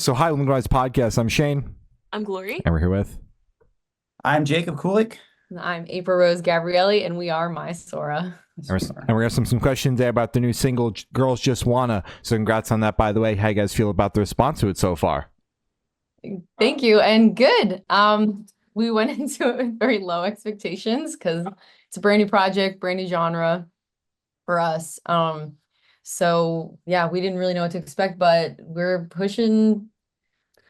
So hi, Welcome to Podcast. I'm Shane. I'm Glory. And we're here with... I'm Jacob Kulik. I'm April Rose Gabrielli, and we are MAIASAURA. And we're going to have some questions there about the new single, Girls Just Wanna. So congrats on that, by the way. How you guys feel about the response to it so far? Thank you, and good. We went into it with very low expectations because it's a brand new project, brand new genre for us. So yeah, we didn't really know what to expect, but we're pushing.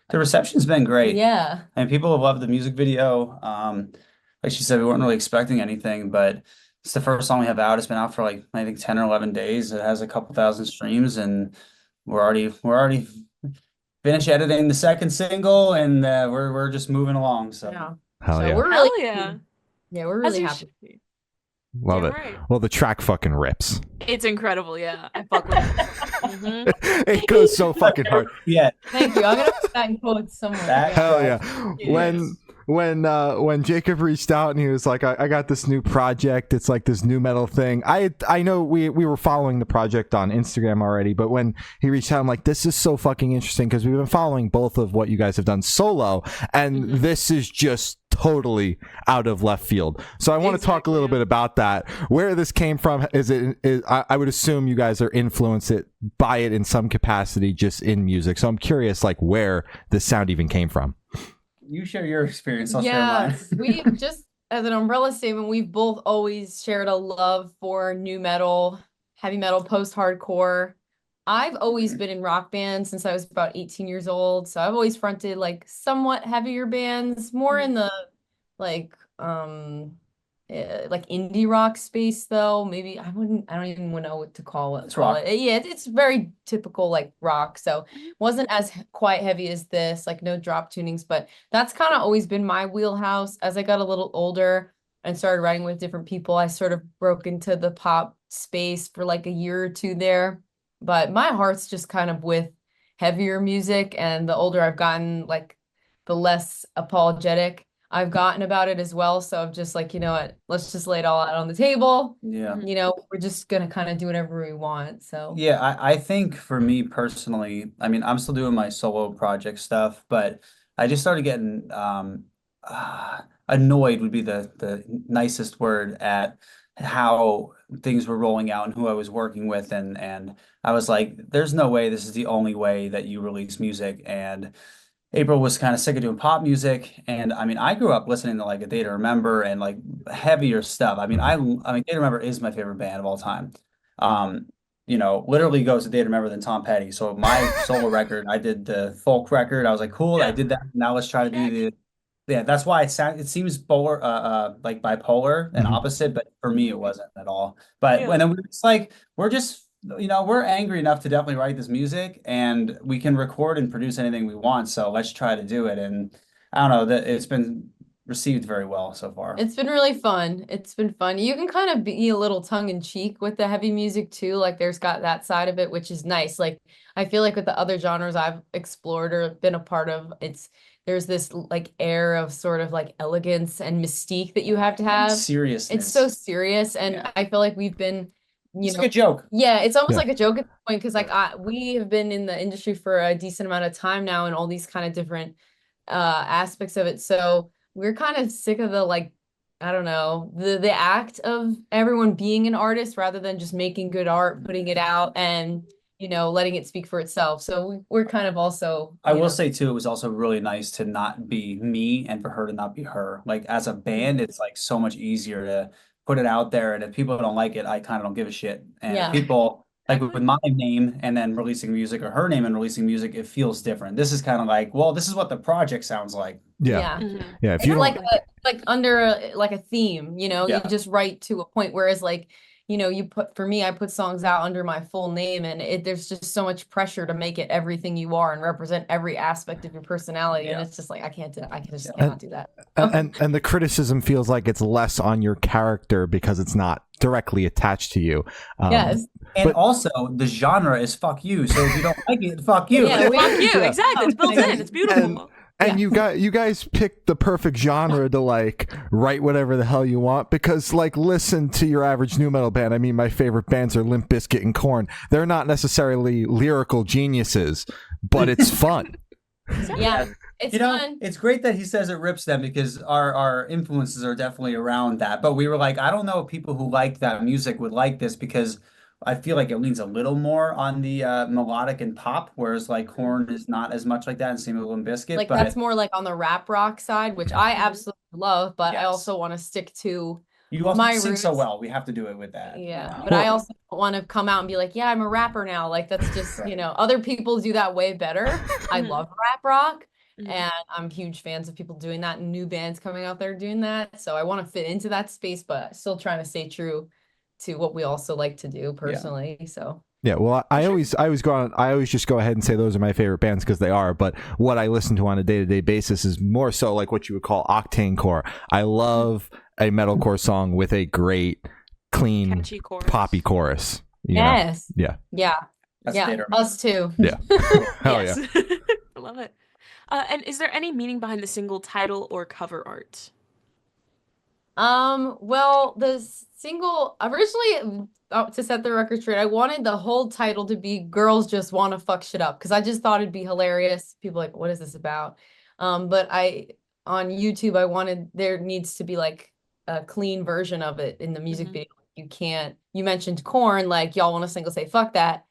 The reception's been great. Yeah. And people have loved the music video. Like she said, we weren't really expecting anything, but it's the first song we have out. It's been out for like, I think 10 or 11 days. It has a couple thousand streams, and we're already finished editing the second single, and we're just moving along. So Yeah. Hell So yeah. we're Hell really, yeah. yeah, we're really happy. Love Yeah, it. right. Well, the track fucking rips. It's incredible, yeah. I fuck with it. It goes so fucking hard. yeah, Thank you. I'm gonna put that in quotes somewhere. That- Hell yeah. Yes. When Jacob reached out and he was like, I got this new project, it's like this new metal thing. I know we were following the project on Instagram already, but when he reached out, I'm like, this is so fucking interesting because we've been following both of what you guys have done solo, and this is just totally out of left field. So I want to talk a little bit about that. Where this came from, I would assume you guys are influenced by it in some capacity just in music. So I'm curious, like, where this sound even came from. you share your experience. I'll share Yes, mine. we just as an umbrella statement, we've both always shared a love for new metal, heavy metal, post-hardcore. I've always been in rock bands since I was about 18 years old, so I've always fronted like somewhat heavier bands, more in the like like indie rock space though. Maybe I don't even know what to call it. It's rock. Yeah, it's very typical like rock. So wasn't as quite heavy as this, like no drop tunings, but that's kind of always been my wheelhouse. As I got a little older and started writing with different people, I sort of broke into the pop space for like a year or two there. But my heart's just kind of with heavier music, and the older I've gotten, like the less apologetic I've gotten about it as well. So I'm just like, you know what, let's just lay it all out on the table. Yeah. You know, we're just gonna kind of do whatever we want. So Yeah, I think for me personally, I mean, I'm still doing my solo project stuff, but I just started getting annoyed would be the nicest word at how things were rolling out and who I was working with, and I was like, there's no way this is the only way that you release music. And April was kind of sick of doing pop music, and I mean, I grew up listening to like A Day to Remember and like heavier stuff. I mean, Day to Remember is my favorite band of all time. Literally goes A Day to Remember than Tom Petty. So my solo record, I did the folk record. I was like, cool, I did that. Now let's try to do yeah. That's why it seems polar, like bipolar and opposite, but for me it wasn't at all. But Yeah. when then it's like we're just. We're angry enough to definitely write this music, and we can record and produce anything we want. So let's try to do it. And I don't know, that it's been received very well so far. it's been really fun. It's been fun. You can kind of be a little tongue in cheek with the heavy music too. Like there's got that side of it, which is nice. Like I feel like with the other genres I've explored or been a part of, there's this like air of sort of like elegance and mystique that you have to have. Seriousness. It's so serious, and Yeah. I feel like we've been, It's a good joke. yeah, it's almost Yeah. like a joke at the point because like we have been in the industry for a decent amount of time now and all these kind of different aspects of it. So we're kind of sick of the like, I don't know, the act of everyone being an artist rather than just making good art, putting it out, and letting it speak for itself. So we're kind of also. I will say too, it was also really nice to not be me and for her to not be her. Like as a band, it's like so much easier to put it out there, and if people don't like it, I kind of don't give a shit. And Yeah. if people like with my name and then releasing music, or her name and releasing music, it feels different. This is kind of like, well, this is what the project sounds like. Yeah. Mhm. Yeah. If It's you don't, like under like a theme, you Yeah. just write to a point. Whereas like, I put songs out under my full name, and there's just so much pressure to make it everything you are and represent every aspect of your personality. And Yeah. it's just like, I can't do that. I just Yeah. cannot do that. and the criticism feels like it's less on your character because it's not directly attached to you. Yes. And But- also, the genre is fuck you. So if you don't like it, fuck you. Yeah, Fuck you, Yeah. exactly. It's built in. It's beautiful. And you guys picked the perfect genre to like write whatever the hell you want, because like listen to your average new metal band. I mean, my favorite bands are Limp Bizkit and Korn. They're not necessarily lyrical geniuses, but it's fun. Yeah, it's fun. it's great that he says it rips them because our influences are definitely around that. But we were like, I don't know if people who like that music would like this because I feel like it leans a little more on the melodic and pop, whereas like Korn is not as much like that, and same with Limp Bizkit. Like But that's more like on the rap rock side, which I absolutely love, but I yes, also want to stick to you also my sing so roots. well. We have to do it with that. Yeah, but I Well, also don't want to come out and be like, yeah, I'm a rapper now. Like that's just, Right. other people do that way better. I Mhm. love rap rock, Mhm. and I'm huge fans of people doing that and new bands coming out there doing that. So I want to fit into that space, but still trying to stay true to what we also like to do personally. So yeah, well, I always just go ahead and say those are my favorite bands because they are. But what I listen to on a day-to-day basis is more so like what you would call octane core. I love a metalcore song with a great, clean, Catchy chorus. poppy chorus. You know? yes, Yeah, yeah, That's yeah, Tater. us too. yeah. Hell Yes. yeah. I love it. And is there any meaning behind the single title or cover art? Well, the single originally, to set the record straight, I wanted the whole title to be "Girls Just Want to Fuck Shit Up" because I just thought it'd be hilarious. People are like, what is this about? But on YouTube, I wanted there needs to be like a clean version of it in the music Mhm. video. You mentioned Corn, like y'all want a single say fuck that.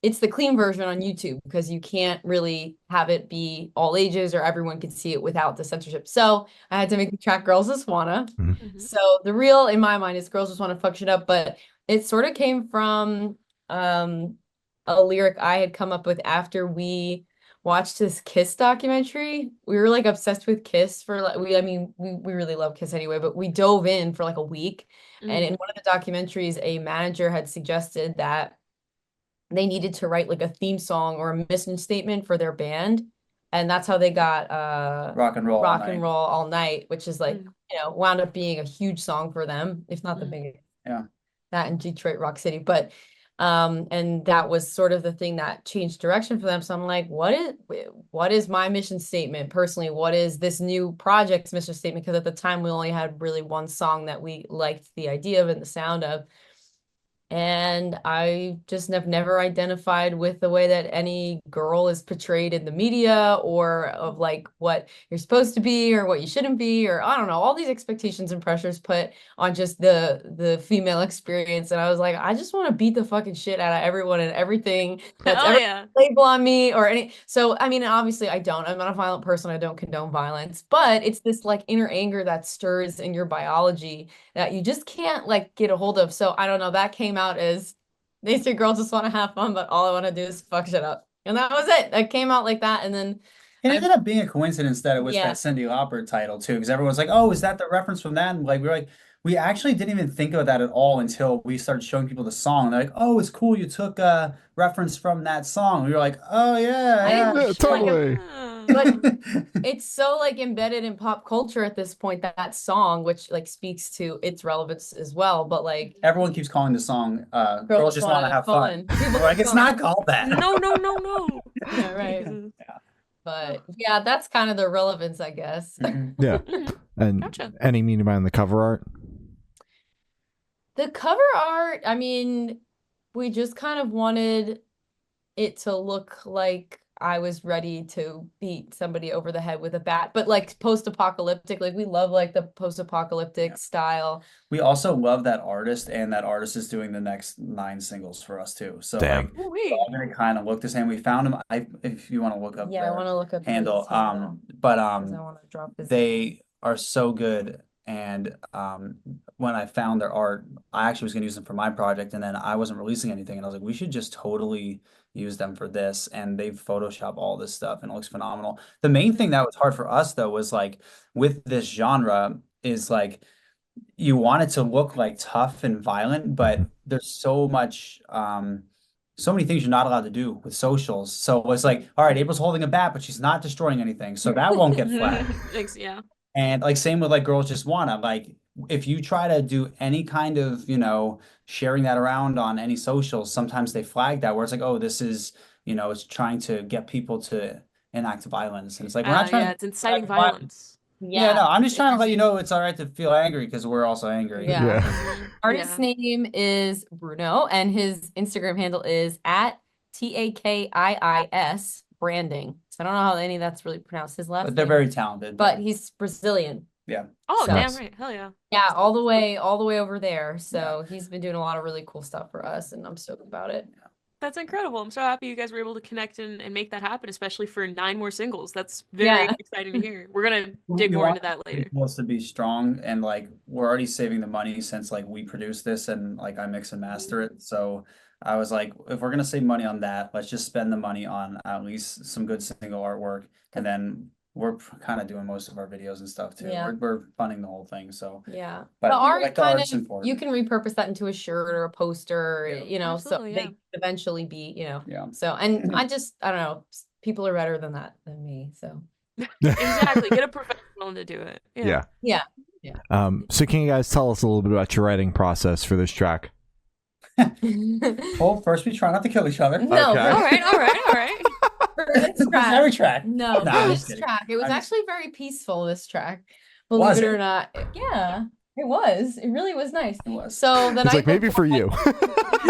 It's the clean version on YouTube because you can't really have it be all ages or everyone can see it without the censorship. So I had to make the track "Girls Just Wanna." Mhm. So the real in my mind is "Girls Just Want to Fuck Shit Up," but it sort of came from a lyric I had come up with after we watched this Kiss documentary. We were like obsessed with Kiss for like we really love Kiss anyway, but we dove in for like a week. And in one of the documentaries, a manager had suggested that they needed to write like a theme song or a mission statement for their band. And that's how they got Rock and roll all Rock night. and Roll All Night, which is like, wound up being a huge song for them, if not the Mm. biggest. Yeah. That in Detroit Rock City. But and that was sort of the thing that changed direction for them. So I'm like, what is my mission statement personally? What is this new project's mission statement? Because at the time we only had really one song that we liked the idea of and the sound of. And I just have never identified with the way that any girl is portrayed in the media or of like what you're supposed to be or what you shouldn't be, or I don't know, all these expectations and pressures put on just the female experience. And I was like, I just want to beat the fucking shit out of everyone and everything that's Oh ever yeah. label on me or any. So, I mean, obviously I'm not a violent person. I don't condone violence, but it's this like inner anger that stirs in your biology that you just can't like get a hold of. So I don't know, that came out as they say girls just want to have fun, but all I want to do is fuck shit up. And that was it. That came out like that. And then It ended up being a coincidence that it was Yeah. that Cyndi Lauper title too, because everyone's like, "Oh, is that the reference from that?" And like we were like, we actually didn't even think of that at all until we started showing people the song. They're like, "Oh, it's cool. You took a reference from that song." We were like, "Oh I yeah, didn't Yeah, like totally. But yeah." it's so like embedded in pop culture at this point that that song, which like speaks to its relevance as well. But like Everyone keeps calling the song girls "Girls Just Want to wanna Have Fun." People We're like, have it's fun. not called that. No, no, no, no. Yeah, right. Jesus. But yeah, that's kind of the relevance, I guess. Mhm. Yeah. Mhm. And Gotcha. any meaning behind the cover art? The cover art, I mean, we just kind of wanted it to look like I was ready to beat somebody over the head with a bat, but like post-apocalyptic. Like we love like the post-apocalyptic style. We also love that artist, and that artist is doing the next 9 singles for us too. So Damn. like, Oh, they're wait. all gonna kind of look the same. We found him. If you want to look up Yeah, I their want to look up handle, his handle but because I want to drop his. they are so good. And when I found their art, I actually was gonna use them for my project, and then I wasn't releasing anything, and I was like, we should just totally use them for this. And they've photoshopped all this stuff, and it looks phenomenal. The main thing that was hard for us though was like with this genre is like you want it to look like tough and violent, but there's so much so many things you're not allowed to do with socials. So it's like, all right, April's holding a bat, but she's not destroying anything. So that won't get flagged. Thanks, yeah. And like same with like Girls Just Wanna, like if you try to do any kind of, sharing that around on any socials, sometimes they flag that where it's like, oh, this is, it's trying to get people to enact violence. And it's like, we're not trying Yeah, to it's inciting enact violence. violence. Yeah, no, I'm just trying to let you know it's all right to feel angry because we're also angry. Yeah. Yeah. Mhm. Artist's Yeah. name is Bruno, and his Instagram handle is at TAKIIS Branding. So I don't know how any of that's really pronounced his last But they're name, very talented. but he's Brazilian. Yeah. Oh, So- damn Nice. right. Hell yeah. Yeah, all the way over there. So he's been doing a lot of really cool stuff for us, and I'm stoked about it. That's incredible. I'm so happy you guys were able to connect and make that happen, especially for 9 more singles. That's very Yeah. exciting to hear. We're gonna dig We more want into that later. Supposed to be strong, and like we're already saving the money since like we produce this and like I mix and master it. So I was like, if we're gonna save money on that, let's just spend the money on at least some good single artwork, and then we're kind of doing most of our videos and stuff too. Yeah. We're funding the whole thing. So Yeah. But the art like the kind art's of, important. you can repurpose that into a shirt or a poster, Yeah. you know, Absolutely, so yeah. they could eventually be, you know. yeah. So, and I don't know, people are better than that than me. So, Exactly. Get a professional to do it. Yeah. yeah. So can you guys tell us a little bit about your writing process for this track? Well, first we try not to kill each other. No, Okay. All right, all right, all right. for this It's track. every track. No, Nah, for I'm this just kidding. track. It was I'm just- actually very peaceful, this track. Believe Was it it? or not. Yeah, it was. It really was nice. It was. So the It's night like maybe for you.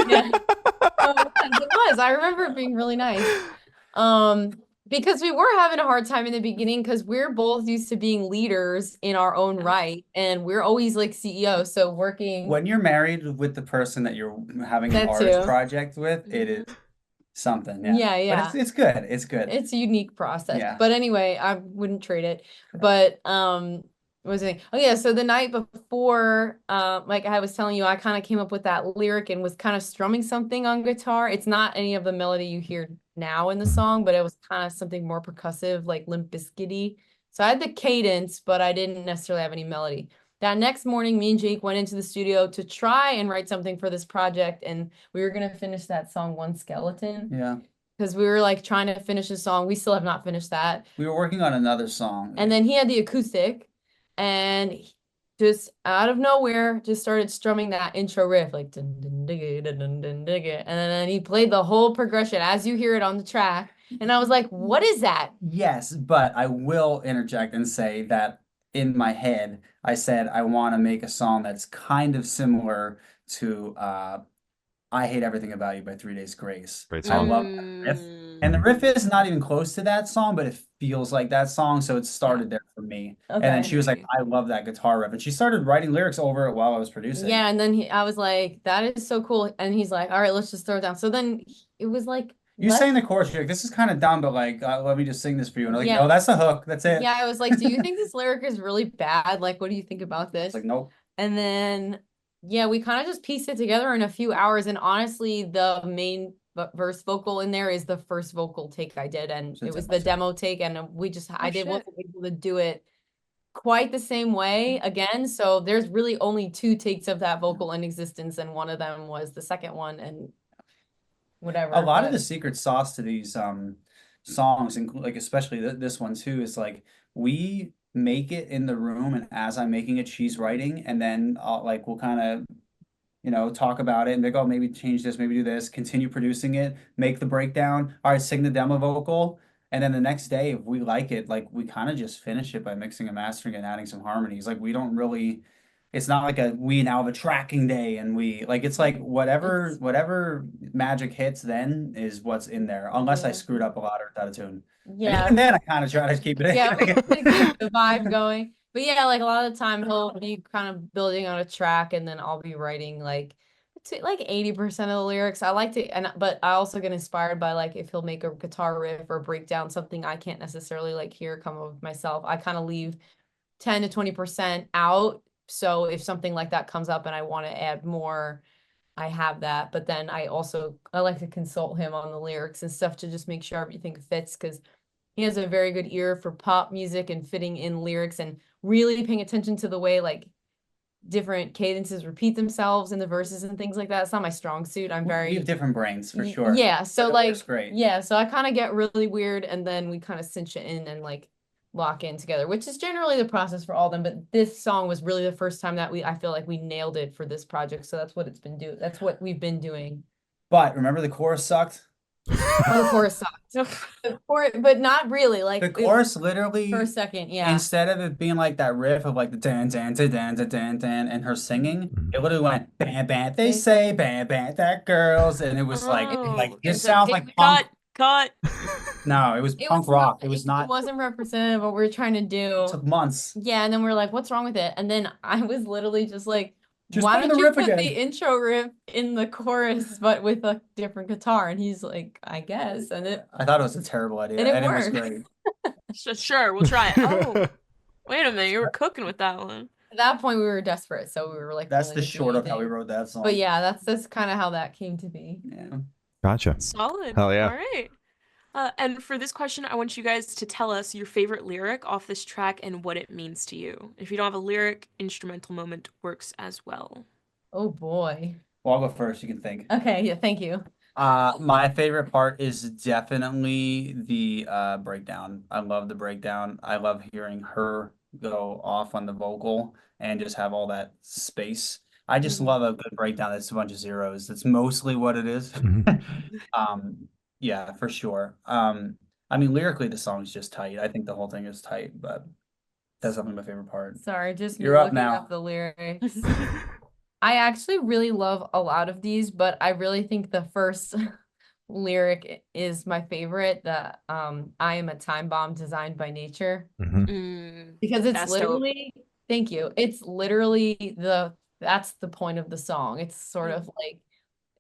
Yeah. It was. I remember it being really nice. Because we were having a hard time in the beginning because we're both used to being leaders in our own right, and we're always like CEOs, so working. When you're married with the person that you're having an That artist too. project with, it is something. Yeah. Yeah, yeah. But it's good. It's good. It's a unique process. Yeah. But anyway, I wouldn't trade it. But what was it? Oh yeah, so the night before, like I was telling you, I kind of came up with that lyric and was kind of strumming something on guitar. It's not any of the melody you hear now in the song, but it was kind of something more percussive, like Limp Bizkit-y. So I had the cadence, but I didn't necessarily have any melody. That next morning, me and Jake went into the studio to try and write something for this project, and we were gonna finish that song One Skeleton. Yeah. Because we were like trying to finish a song. We still have not finished that. We were working on another song. And then he had the acoustic, and just out of nowhere, just started strumming that intro riff, like dun, dun, digga, dun, dun, dun, digga. And then he played the whole progression as you hear it on the track. And I was like, what is that? Yes, but I will interject and say that in my head, I said I want to make a song that's kind of similar to I Hate Everything About You by 3 Days Grace. Great I song. love that riff. And the riff is not even close to that song, but it feels like that song. So it started there for me. And then Okay. she was like, I love that guitar riff. And she started writing lyrics over it while I was producing. Yeah, and then I was like, that is so cool. And he's like, all right, let's just throw it down. So then it was like, You let's- sang the chorus, you're like, this is kind of dumb, but like, let me just sing this for you. And I'm like, Yeah. no, that's the hook. That's it. yeah, I was like, do you think this lyric is really bad? Like, what do you think about this? It's like, nope. And then, yeah, we kind of just pieced it together in a few hours. And honestly, the main verse vocal in there is the first vocal take I did. And So it was demo the demo take. And I shit. wasn't able to do it quite the same way again. So there's really only 2 takes of that vocal in existence. And one of them was the second one and whatever. A lot of but- the secret sauce to these songs, like especially this one too, is like we make it in the room, and as I'm making it, she's writing, and then we'll kind of talk about it and they go, maybe change this, maybe do this, continue producing it, make the breakdown, all right, sing the demo vocal, and then the next day if we like it, like we kind of just finish it by mixing and mastering and adding some harmonies. Like we don't really, it's not like we now have a tracking day and we like, it's like whatever magic hits then is what's in there, unless I Yeah. screwed up a lot or out of tune. Yeah. And then I kind of try to keep it in. Yeah, we keep the vibe going. But yeah, like a lot of the time he'll be kind of building on a track and then I'll be writing like 80% of the lyrics. I like to, but I also get inspired by like if he'll make a guitar riff or break down something I can't necessarily like hear come up with myself. I kind of leave 10 to 20% out. So if something like that comes up and I want to add more, I have that. But then I like to consult him on the lyrics and stuff to just make sure everything fits, because he has a very good ear for pop music and fitting in lyrics and really paying attention to the way like different cadences repeat themselves in the verses and things like that. It's not my strong suit. I'm We very have different brains for sure. Yeah, so But it like works great. yeah, so I kind of get really weird and then we kind of cinch it in and like lock in together, which is generally the process for all of them. But this song was really the first time that I feel like we nailed it for this project. So that's what it's been doing. That's what we've been doing. But remember the chorus sucked? Oh, the chorus sucked. But not really. Like The chorus literally, for a second, yeah. instead of it being like that riff of like the dan dan dan dan dan dan dan and her singing, it literally went bam bam. They say bam bam that girls, and it was like Oh, it it's sounds like punk. cut. No, it was It punk was not, rock. It was it not. wasn't representative of what we were trying to do. It took months. Yeah, and then we're like, what's wrong with it? And then I was literally just like, Just why play don't the you riff put again. the intro riff in the chorus, but with a different guitar? And he's like, I guess. I thought it was a terrible idea, and it and it was worked. great. Sure, we'll try it. Oh, wait a minute, you were cooking with that one. At that point, we were desperate, so we were like, That's willing the to do short of how we anything. wrote that song. But yeah, that's kind of how that came to be. Yeah. Gotcha. Solid. Hell yeah. All right. And for this question, I want you guys to tell us your favorite lyric off this track and what it means to you. If you don't have a lyric, instrumental moment works as well. Oh boy. Well, I'll go first. You can think. Okay, yeah, thank you. My favorite part is definitely the breakdown. I love the breakdown. I love hearing her go off on the vocal and just have all that space. I just Mhm. love a good breakdown that's a bunch of zeros. That's mostly what it is. Yeah, for sure. I mean, lyrically, the song's just tight. I think the whole thing is tight, but that's definitely my favorite part. Sorry, just me You're up looking now. up the lyrics. I actually really love a lot of these, but I really think the first lyric is my favorite, the I am a time bomb designed by nature. Because it's That's dope. literally, thank you. It's literally that's the point of the song. It's sort of like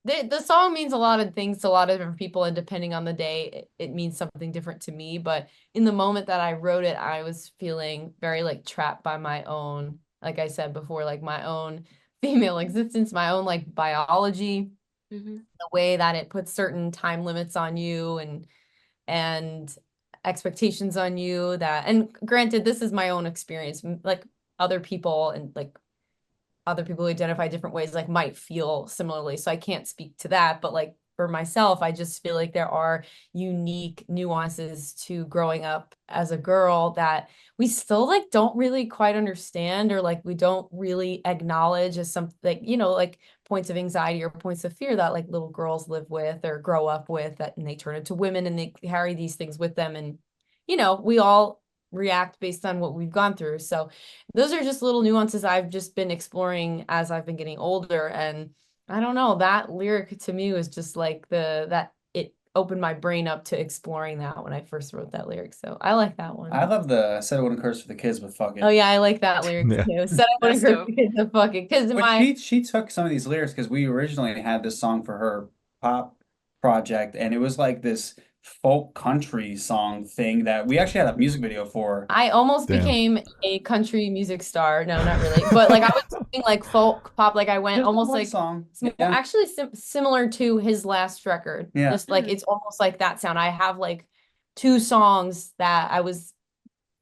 the song means a lot of things to a lot of different people, and depending on the day, it means something different to me. But in the moment that I wrote it, I was feeling very like trapped by my own, like I said before, like my own female existence, my own like biology, the way that it puts certain time limits on you and expectations on you that, and granted, this is my own experience, like other people and like other people who identify different ways like might feel similarly. So I can't speak to that, but like for myself, I just feel like there are unique nuances to growing up as a girl that we still like don't really quite understand, or like we don't really acknowledge as something like, you know, like points of anxiety or points of fear that like little girls live with or grow up with, that and they turn into women and they carry these things with them. And, you know, we all react based on what we've gone through. So those are just little nuances I've just been exploring as I've been getting older. And I don't know, that lyric to me was just like that it opened my brain up to exploring that when I first wrote that lyric. So I like that one. I love the said I wouldn't curse for the kids, but fuck it. Oh yeah, I like that lyric Yeah. too. Said I wouldn't That's curse the kids to fuck it. Because But she took some of these lyrics because we originally had this song for her pop project, and it was like this folk country song thing that we actually had a music video for. I almost Damn. became a country music star. No, not really. But like I was doing like folk pop, like I went Just almost one like song. well, Yeah. actually similar to his last record. Yeah. Just like it's almost like that sound. I have like 2 songs that I was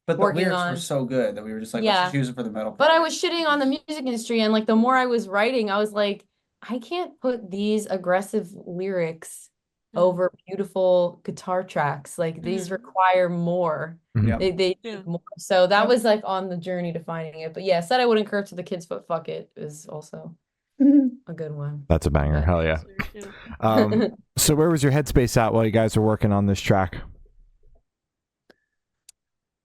But the working lyrics were on. so good that we were just like, Yeah. let's just use it for the metal But I part. was shitting on the music industry, and like the more I was writing, I was like, I can't put these aggressive lyrics over beautiful guitar tracks. Like these require more. Yep. They need more. So that was like on the journey to finding it. But yeah, said I wouldn't curse to the kids, but fuck it is also a good one. That's a banger. Hell yeah. Yeah. So where was your headspace at while you guys were working on this track?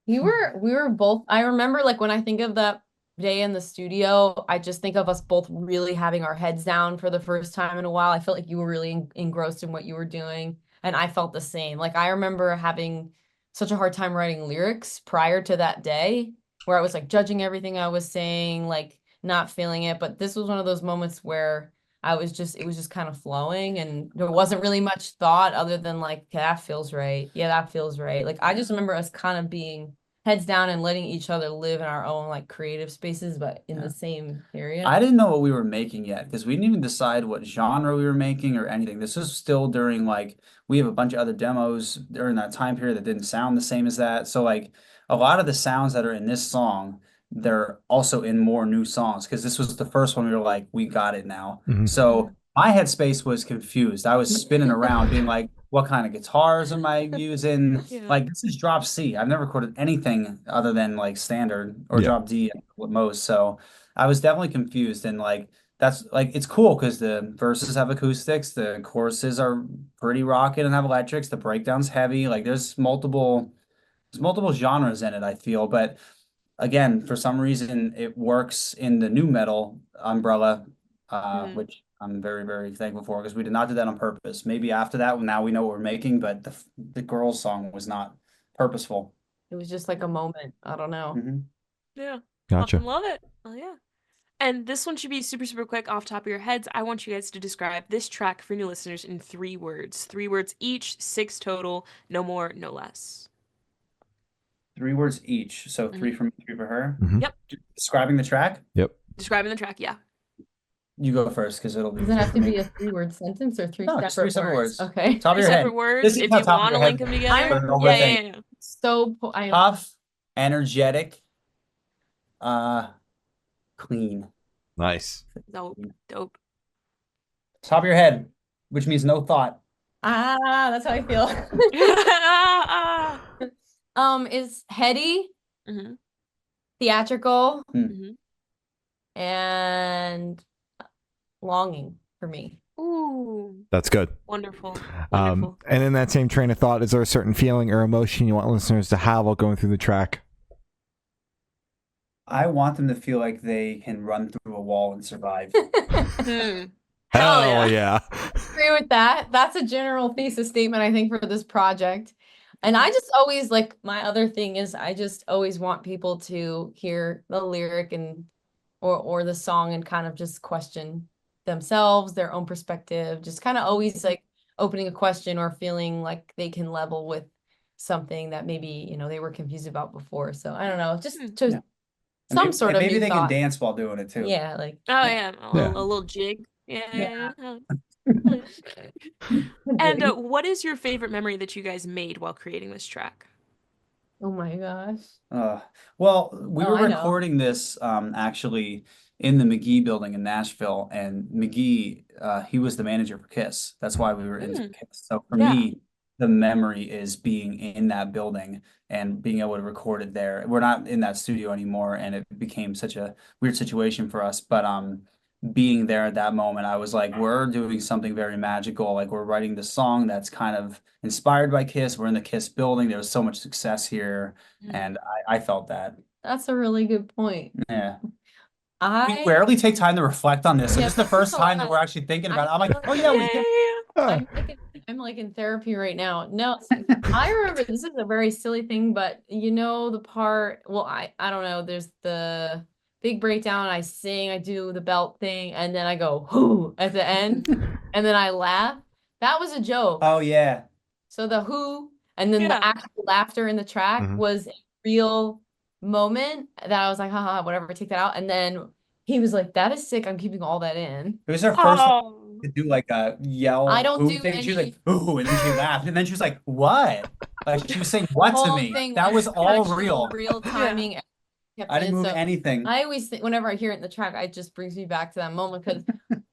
We were both, I remember like when I think of that day in the studio, I just think of us both really having our heads down for the first time in a while. I felt like you were really engrossed in what you were doing, and I felt the same. Like I remember having such a hard time writing lyrics prior to that day, where I was like judging everything I was saying, like not feeling it. But this was one of those moments where it was just kind of flowing, and there wasn't really much thought other than like, yeah, that feels right. Yeah, that feels right. Like I just remember us kind of being heads down and letting each other live in our own like creative spaces, but in the same area. I didn't know what we were making yet because we didn't even decide what genre we were making or anything. This was still during like we have a bunch of other demos during that time period that didn't sound the same as that. So like a lot of the sounds that are in this song, they're also in more new songs because this was the first one we were like, we got it now. So my headspace was confused. I was spinning around being like, what kind of guitars am I using? Like this is drop C. I've never recorded anything other than like standard or drop D at most. So I was definitely confused, and like that's like it's cool because the verses have acoustics, the choruses are pretty rocking and have electrics, the breakdown's heavy. Like there's multiple genres in it, I feel, but again, for some reason it works in the new metal umbrella, which I'm very, very thankful for because we did not do that on purpose. Maybe after that, now we know what we're making, but the girls' song was not purposeful. It was just like a moment. I don't know. Yeah. Gotcha. Fucking love it. Oh yeah. And this one should be super, super quick off top of your heads. I want you guys to describe this track for new listeners in 3 words. 3 words each, 6 total, no more, no less. 3 words each. So 3 for me, 3 for her. Yep. Describing the track? Yep. Describing the track, yeah. You go first because it'll be. Does it have to be a 3-word sentence or 3 No, separate just 3 separate words. Okay. Top of 3 your head. separate words. This is If not you top of want to your link head. them together. But don't Yeah, overthink. yeah. So I am Tough, energetic, clean. Nice. Dope. Dope. Top of your head, which means no thought. that's how I feel. Is heady, Mm-hmm. theatrical, Mm-hmm. and longing for me. Ooh. That's good. Wonderful. Wonderful. And in that same train of thought, is there a certain feeling or emotion you want listeners to have while going through the track? I want them to feel like they can run through a wall and survive. Hell Hell yeah. Agree with that. That's a general thesis statement, I think, for this project. And I just always like my other thing is I just always want people to hear the lyric and or the song and kind of just question themselves, their own perspective, just kind of always like opening a question or feeling like they can level with something that maybe, you know, they were confused about before. So I don't know, just to Yeah. some sort of maybe new they thought. can dance while doing it too. Yeah, like Oh yeah. Yeah. A little jig. Yeah. Yeah. And what is your favorite memory that you guys made while creating this track? oh my gosh. Well, we Oh, were I know. recording this actually in the McGee building in Nashville, and McGee, he was the manager for Kiss. That's why we were into Kiss. So for Yeah. me, the memory is being in that building and being able to record it there. We're not in that studio anymore, and it became such a weird situation for us. But being there at that moment, I was like, we're doing something very magical. Like we're writing this song that's kind of inspired by Kiss. We're in the Kiss building. There was so much success here, and I felt that. That's a really good point. Yeah. We I rarely take time to reflect on this. So Yeah, this is the this first is a time that lot. we're actually thinking about it. I'm I like, feel oh yeah, we Yeah. can. I'm like in therapy right now. No, I remember this is a very silly thing, but you know the part, well, I don't know, there's the big breakdown, I sing, I do the belt thing, and then I go whoo at the end, and then I laugh. That was a joke. Oh yeah. So the who and then Yeah. the actual laughter in the track Mhm. was a real moment that I was like, haha, whatever, take that out. And then he was like, that is sick. I'm keeping all that in. It was her first time Oh. to do like a yell I don't ooh do thing. She was any- like, ooh, and then she laughed. And then she was like, what? Like she was saying what to Whole me? thing That was all actual real. real timing. kept I didn't in, move so anything. I always think whenever I hear it in the track, it just brings me back to that moment because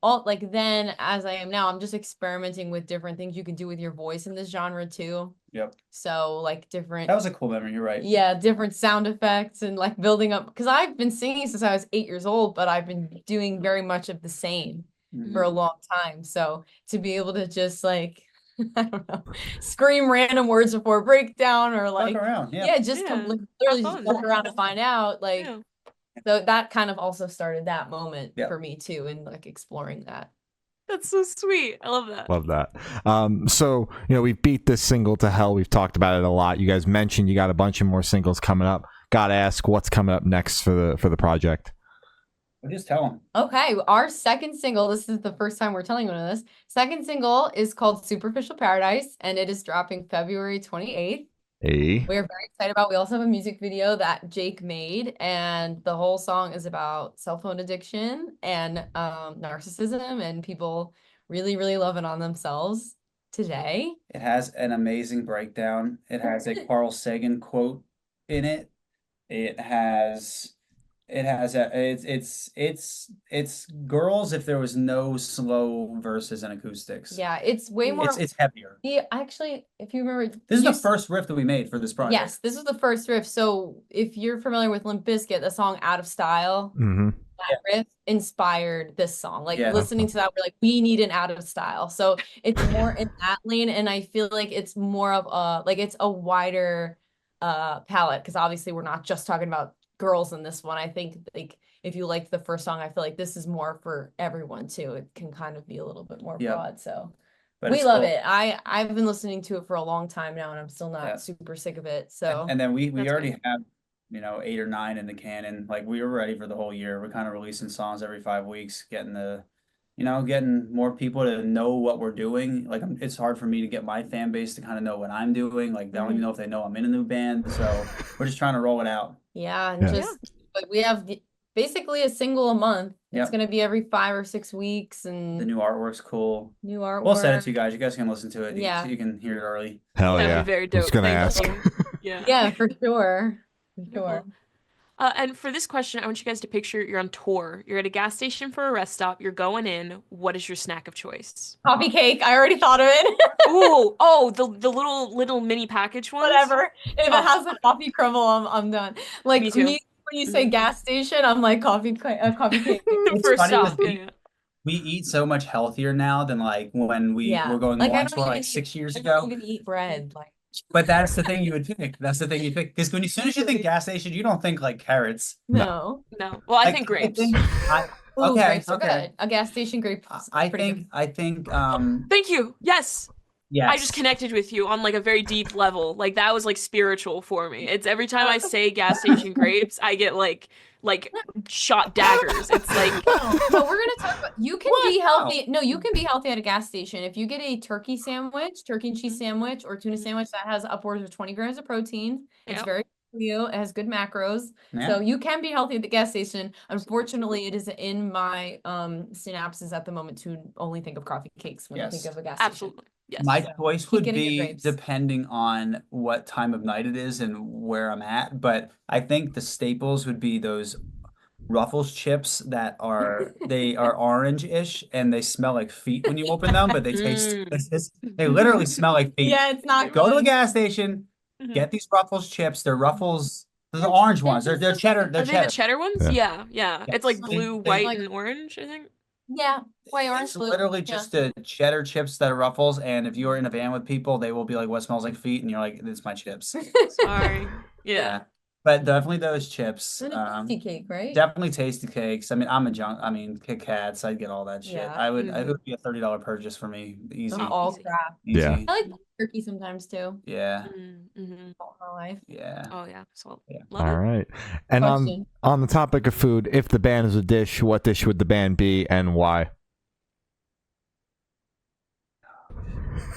all like then as I am now, I'm just experimenting with different things you can do with your voice in this genre too. Yep. So like different That was a cool memory. You're right. yeah, different sound effects and like building up because I've been singing since I was 8 years old, but I've been doing very much of the same for a long time. So to be able to just like I don't know, scream random words before breakdown or like Fuck around. Yeah. yeah, just Yeah, literally have just fun. fuck around to find out like Yeah. so that kind of also started that moment Yeah. for me too and like exploring that. That's so sweet. I love that. Love that. So, you know, we beat this single to hell. We've talked about it a lot. You guys mentioned you got a bunch of more singles coming up. Gotta ask, what's coming up next for the project? Just tell them. Okay, our second single, this is the first time we're telling you this. Second single is called Superficial Paradise and it is dropping February 28th. Hey. We're very excited about. We also have a music video that Jake made, and the whole song is about cell phone addiction and narcissism, and people really, really loving on themselves today. It has an amazing breakdown. It has a Carl Sagan quote in it. It's girls if there was no slow verses and acoustics. Yeah, it's way more. It's heavier. Yeah, actually, if you remember, This is the first riff that we made for this project. Yes, this was the first riff. So if you're familiar with Limp Bizkit, the song "Out of Style," Mm-hmm. that riff inspired this song. Like Yeah. listening to that, we're like, we need an out of style. So it's more in that lane, and I feel like it's more of a like it's a wider palette because obviously we're not just talking about girls in this one. I think like if you liked the first song, I feel like this is more for everyone too. It can kind of be a little bit more Yep. broad. So But we it's love cool. it. I've been listening to it for a long time now, and I'm still not Yeah. super sick of it. So And then we That's already good. have, 8 or 9 in the canon. Like we were ready for the whole year. We're kind of releasing songs every 5 weeks, getting more people to know what we're doing. Like it's hard for me to get my fan base to kind of know what I'm doing. Like they don't even know if they know I'm in a new band. So we're just trying to roll it out. yeah, and Yeah. just like we have basically a single a month. It's Yep. gonna be every 5 or 6 weeks, The and new artwork's cool. new artwork. We'll send it to you guys. You guys can listen to it. Yeah. You can hear it early. Hell That'd yeah. be very I was dope. gonna Thank ask. you. Yeah. Yeah, for sure. For sure. Cool. And for this question, I want you guys to picture you're on tour. You're at a gas station for a rest stop. You're going in. What is your snack of choice? Coffee cake. I already thought of it. Oh, the little mini package ones. Whatever. If Oh. it has a coffee crumble, I'm done. Like Me too. when you say gas station, I'm like coffee cake. The It's first funny stop. with Yeah. We eat so much healthier now than like when we Yeah. were going Like I once don't for even like 6 years I ago. don't even eat bread. Like But that's the thing you would pick. That's the thing you pick. Because as soon as you think gas station, you don't think like carrots. no. No. Well, I Like, think grapes. Ooh, Okay, grapes are okay. good. A gas station grape. I think Thank you. Yes. yes. I just connected with you on like a very deep level. Like that was like spiritual for me. It's every time I say gas station grapes, I get like shot daggers. It's like No, we're gonna talk about you can What? be No. healthy. No, you can be healthy at a gas station. If you get a turkey and cheese sandwich, or tuna sandwich that has upwards of 20 grams of protein, it's Yep. very good for you. It has good macros. Yeah. So you can be healthy at the gas station. Unfortunately, it is in my synapses at the moment to only think of coffee cakes when I think Yes. of a gas station. absolutely. Yes. My So, choice keep would getting your be grapes. depending on what time of night it is and where I'm at. But I think the staples would be those Ruffles chips that they are orange-ish and they smell like feet when you open them, but they taste they literally smell like feet. Yeah, it's not Go to a good. gas station, Mhm. get these Ruffles chips. They're Ruffles, they're the orange ones. They're cheddar. They're Are they cheddar. the cheddar ones? Yeah. Yeah. It's like Yes. blue, They- white, like- and orange, I think. Yeah, white, orange, It's blue. literally Yeah. just the cheddar chips that are Ruffles, and if you're in a van with people, they will be like, "What smells like feet?" And you're like, "It's my chips." Sorry. Yeah. But definitely those chips. And a tasty cake, right? Definitely tasty cakes. I mean, Kit Kats, I'd get all that shit. Yeah. It would be a $30 purchase for me. Easy. Not all Easy. crap. Easy. Yeah. I like turkey sometimes too. Yeah. Mm-hmm. All my life. Yeah. Oh yeah. So Yeah. love All it. right. And Question. on the topic of food, if the band is a dish, what dish would the band be and why?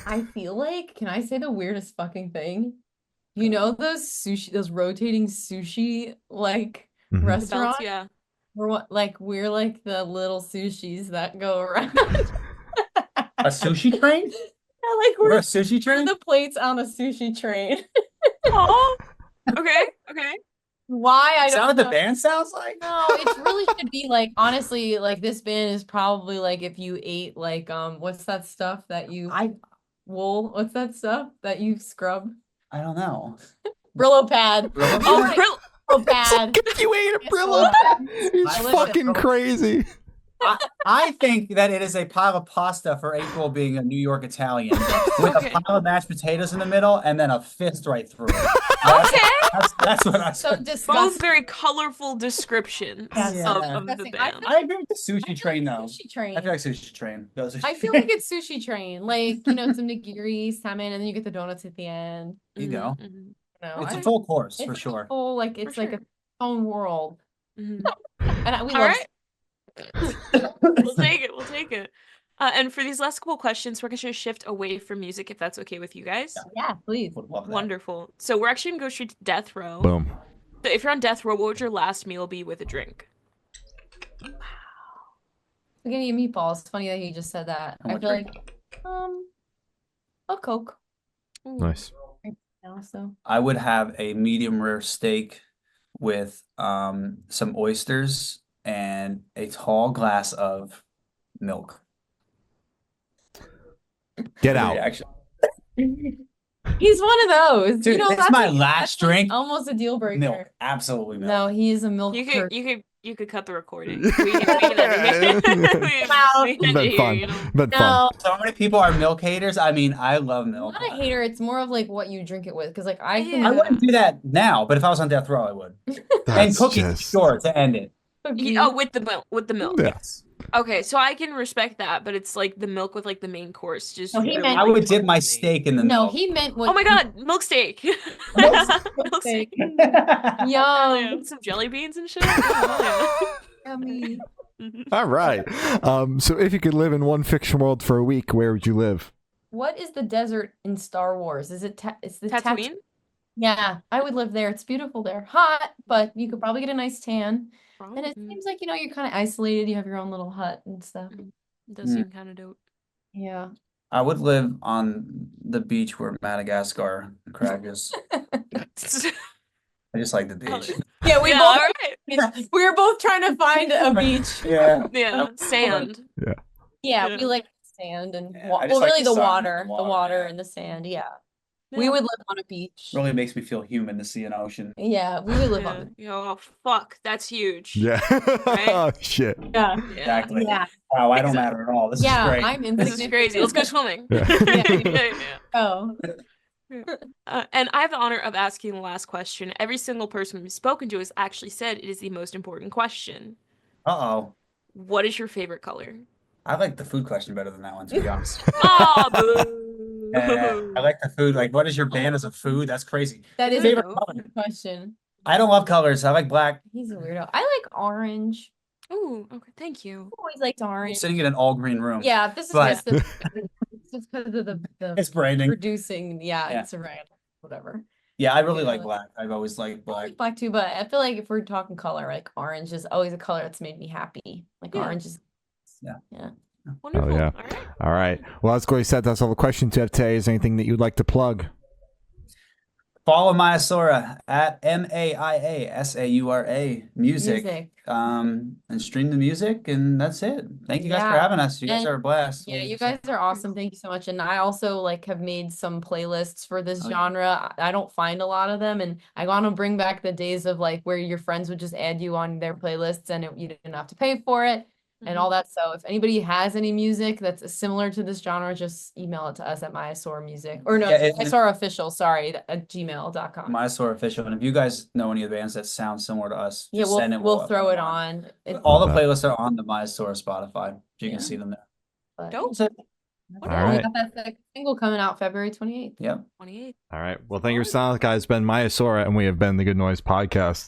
I feel like, can I say the weirdest fucking thing? You know those rotating sushi like Mhm. The restaurants? belts, yeah. We're like the little sushis that go around. A sushi train? Yeah, like We're a we're sushi train? the plates on a sushi train. Oh. Okay. Okay. Why I Is that don't what the know. band sounds like? No, it really should be like honestly, like this band is probably like if you ate like what's that stuff that you wool? What's that stuff that you scrub? I don't know. Brillo pad. Brillo Oh, pad? Brillo. Brillo pad. If you ate a Yes, Brillo, Brillo. he's I fucking crazy. I think that it is a pile of pasta for April being a New York Italian with Okay. a pile of mashed potatoes in the middle and then a fist right through it. Okay. That's what I So said. Both disgusting. very colorful descriptions Yeah. of the Disgusting. band. I agree with the sushi train though. Sushi train. I feel like sushi train. Those are- I feel like it's sushi train. Like, you know, some nigiri, salmon, and then you get the donuts at the end. you go. Mhm, No, It's a I- full course it's for like a sure. full, like it's For like sure. a own world. mhm. And we All love right. We'll take it. We'll take it. And for these last couple questions, we're going to shift away from music, if that's okay with you guys. Yeah, please. Would love that. Wonderful. So we're actually going to go straight to death row. Boom. So if you're on death row, what would your last meal be with a drink? Spaghetti and meatballs. It's funny that you just said that. And I what feel drink? like a Coke. Ooh. Nice. Now, so I would have a medium rare steak with some oysters and a tall glass of milk. Get out. Reaction. he's one of those. Dude, it's that's my like- last that's like drink. almost a deal breaker. Milk. Absolutely milk. No, he is a milk You turd. could You could cut the recording. We can Wow. we can Been hear fun. you, know? Been fun. No, So many people are milk haters. I mean, I love I'm milk. not a hater. It's more of like what you drink it with. Because like I can I Yeah. wouldn't do that now, but if I was on death row, I would. And That's cookies, just sure, to end it. Oh, with the milk. With the milk. Yeah. Yes. Okay, so I can respect that, but it's like the milk with like the main course. Just No, he really, meant- I like, would dip my fucking me. steak in the No, milk. he meant what. Oh my god, milk steak. Milk steak. Hell yeah, Yum. with some jelly beans and shit. Oh, Yummy. hell yeah. all right. So if you could live in one fiction world for a week, where would you live? What is the desert in Star Wars? Is it it's the Tatooine? Yeah, I would live there. It's beautiful there. Hot, but you could probably get a nice tan. And it Mm, seems like, you're kind of isolated. You have your own little hut and stuff. does seem kind of dope. Yeah. I would live on the beach where Madagascar crashes. I just like the beach. Yeah, we Yeah, both all right. we were both trying to find a beach. Yeah. Yeah, sand. Yeah, Yeah. we like sand and Yeah, I just well, like really the the sun, water, the the water yeah. and the sand. Yeah. Yeah. We would live on a beach. Really makes me feel human to see an ocean. Yeah, we would live Yeah. on Oh fuck, that's huge. Yeah. Right? Shit. the Yeah. Exactly. Yeah. Wow, I don't Exactly. matter at all. This Yeah, is great. I'm This is crazy. Let's go swimming. Yeah. Yeah. Oh. And I have the honor of asking the last question. Every single person we've spoken to has actually said it is the most important question. Uh-oh. What is your favorite color? I like the food question better than that one, to be honest. Oh, boo. I like the food. Like, what is your band as a food? That's crazy. That is Favorite a color? good question. I don't love colors. I like black. He's a weirdo. I like orange. Ooh, okay, thank you. Always liked I'm orange. sitting in an all green room. Yeah, this is But- just the it's just because of the It's branding. producing. Yeah, Yeah. it's a random whatever. Yeah, I really Yeah. like black. I've always liked I black. like black too, but I feel like if we're talking color, like orange is always a color that's made me happy. Like Yeah. orange is Wonderful. yeah. All right. All right. Well, as Corey said, that's all the questions you have today. Is there anything that you'd like to plug? Follow MAIASAURA at MAIASAURA music. And stream the music, and that's it. Thank you guys for Yeah. having us. You guys And- are a blast. Yeah, you guys are awesome. Thank you so much. And I also like have made some playlists for this Oh, yeah. genre. I don't find a lot of them, and I want to bring back the days of like where your friends would just add you on their playlists and you didn't have to pay for it and all that. So if anybody has any music that's similar to this genre, just email it to us at MAIASAURA Music or no, Yeah, it- MAIASAURA Official, sorry, at gmail.com. MAIASAURA official. And if you guys know any of the bands that sound similar to us, Yeah, just send it. we'll throw it on. All the Love that. playlists are on the MAIASAURA Spotify. You Yeah. can see them there. But Dope. That's it. yeah, All we right. got that second single coming out February 28th. Yep. 28. All right. Well, thank you for sounding, guys. Ben MAIASAURA, and we have been the Good Noise Podcast.